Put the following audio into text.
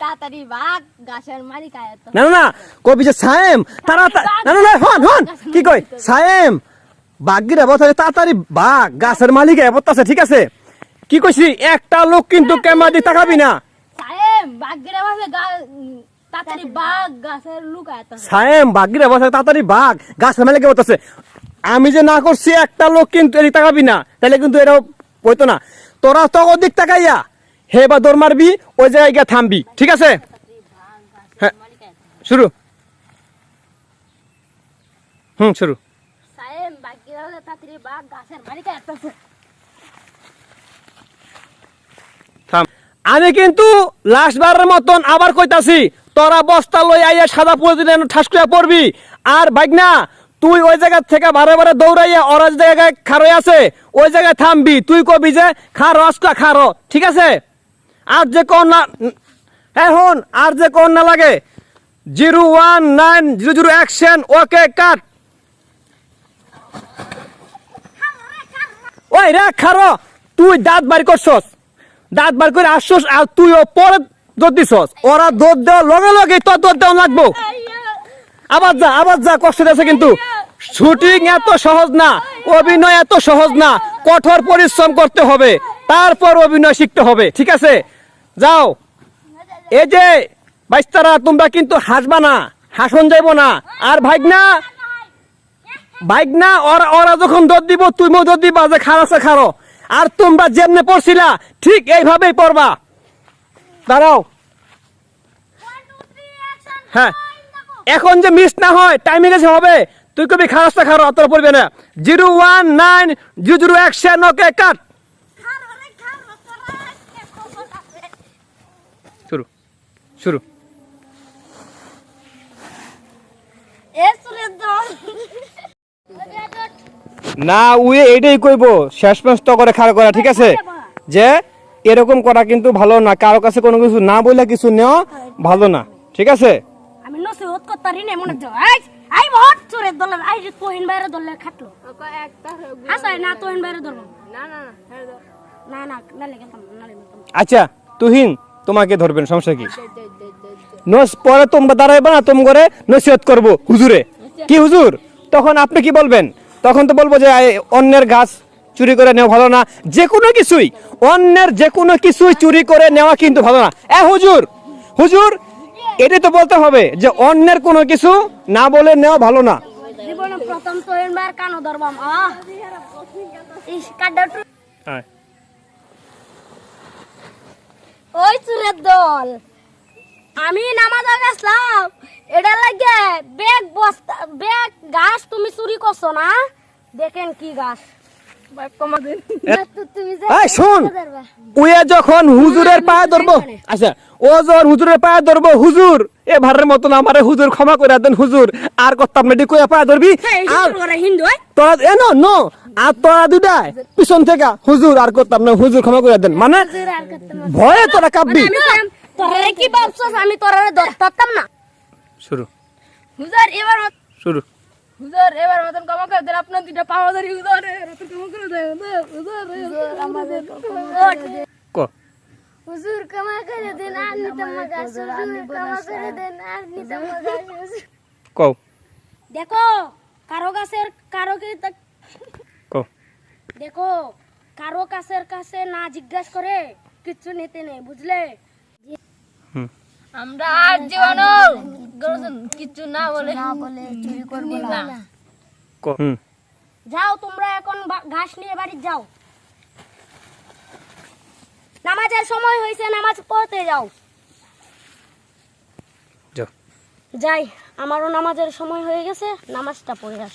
তাড়াতাড়ি ভাগ গাছের মালিক আয় তো না না কবি যে সায়েম তারা না না হন হন কি কই সায়েম বাগিরা বলতে তাড়াতাড়ি বাঘ গাছের মালিক আয় ঠিক আছে কি কইছি একটা লোক কিন্তু ক্যামেরা দিয়ে তাকাবি না সাহেব বাগিরা ভাবে তাড়াতাড়ি ভাগ গাছের লোক আয় তো সায়েম বাগিরা বলতে তাড়াতাড়ি বাঘ গাছের মালিক বলতেছে আমি যে না করছি একটা লোক কিন্তু এদিক তাকাবি না তাহলে কিন্তু এরাও হইতো না তোরা তো ওদিক তাকাইয়া হে বা দৌড় মারবি ওই জায়গায় গিয়ে থামবি ঠিক আছে হ্যাঁ শুরু শুরু সাহেব বাগিরা ভাবে তাড়াতাড়ি ভাগ গাছের মালিক আয় তো থাম আমি কিন্তু লাস্ট বারের মতন আবার কইতাছি তোরা বস্তা লই আইয়া সাদা প্রতিদিন ঠাস করে পড়বি আর বাইকনা তুই ওই জায়গা থেকে বারে বারে দৌড়াইয়া ওরা যে জায়গায় খারো আছে ওই জায়গায় থামবি তুই কবি যে খারো আজকা খারো ঠিক আছে আর যে কোন না এখন আর যে কোন না লাগে 01900 অ্যাকশন ওকে কাট ওই রে খারো তুই দাঁত বাড়ি করছস দাঁত বার করে আসছস আর তুইও পরে দৌড় দিছস ওরা দৌড় দেওয়ার লগে লগে তোর দৌড় দেওয়া লাগবো আবার যা কষ্ট দিয়েছে কিন্তু শুটিং এত সহজ না অভিনয় এত সহজ না কঠোর পরিশ্রম করতে হবে তারপর অভিনয় শিখতে হবে ঠিক আছে যাও এই যে বাইস্তারা তোমরা কিন্তু হাসবা না হাসন যাইব না আর ভাইগনা ওরা যখন দৌড় দিব তুমিও দৌড় দিবা যে খারাছে খারো আর তোমরা যেমনে পড়ছিলা ঠিক এইভাবেই পড়বা দাঁড়াও হ্যাঁ এখন যে মিস না হয় টাইমে গেছে হবে তুই কবি খারাপটা খারো অত পড়বে না 01900 অ্যাকশন ওকে কাট শুরু শুরু না উই এইটাই কইব শেষ পর্যন্ত করে খাড়া করা ঠিক আছে যে এরকম করা কিন্তু ভালো না কারো কাছে কোনো কিছু না বলে কিছু নেওয়া ভালো না ঠিক আছে আমি নসিহত করতারি না মনে যাও আই বহুত চোরে দলের আই যে তোহিন বাইরে দলের খাটলো একটা হাসাই না তোহিন বাইরে দল না না না না না লেগেতাম না লেগেতাম আচ্ছা তুহিন তোমাকে ধরবেন সমস্যা কি নস পরে তোমরা দাঁড়াইবা না তোম করে নসিহত করব হুজুরে কি হুজুর তখন আপনি কি বলবেন তখন তো বলবো যে অন্যের গাছ চুরি করে নেওয়া ভালো না যে কোনো কিছুই অন্যের যে কোনো কিছুই চুরি করে নেওয়া কিন্তু ভালো না হুজুর হুজুর এটাই তো বলতে হবে যে অন্যের কোনো কিছু না বলে নেওয়া ভালো না জীবনে প্রথম তোহিন বাইরে কানো ধরবাম ইস কাডাটু ওই চুরের দল আমি নামাজ গেছলাম এটা লাগে ব্যাগ গাছ তুমি চুরি করছো না দেখেন কি গাছ শোন উয়ে যখন হুজুরের পায়ে ধরবো আচ্ছা ও যখন হুজুরের পায়ে ধরবো হুজুর এ ভারের মতন আমারে হুজুর ক্ষমা করে দেন হুজুর আর করতাম না ডিকোয়া পায়ে ধরবি তোরা নো আর তোরা দুটাই পিছন থেকে হুজুর আর করতাম না হুজুর ক্ষমা করে দেন মানে ভয়ে তোরা কাঁপবি তোরা কি ভাবছস আমি তোরা ধরতাম না শুরু হুজুর এবার শুরু হুজুর এবার মতন ক্ষমা করে দেন আপনার দুইটা পাওয়া ধরি হুজুর ক্ষমা করে দেন হুজুর আমাদের ক হুজুর ক্ষমা করে দেন আর নিতাম গাছ হুজুর ক্ষমা করে দেন আর নিতাম গাছ ক দেখো কারো গাছের কারো কি ক দেখো কারো গাছের কাছে না জিজ্ঞাসা করে কিছু নিতে নেই বুঝলে আমরা আর জীবনও কিছু না বলে চুরি করব না যাও তোমরা এখন ঘাস নিয়ে বাড়ি যাও নামাজের সময় হয়েছে নামাজ পড়তে যাও যাই আমারও নামাজের সময় হয়ে গেছে নামাজটা পড়ে আস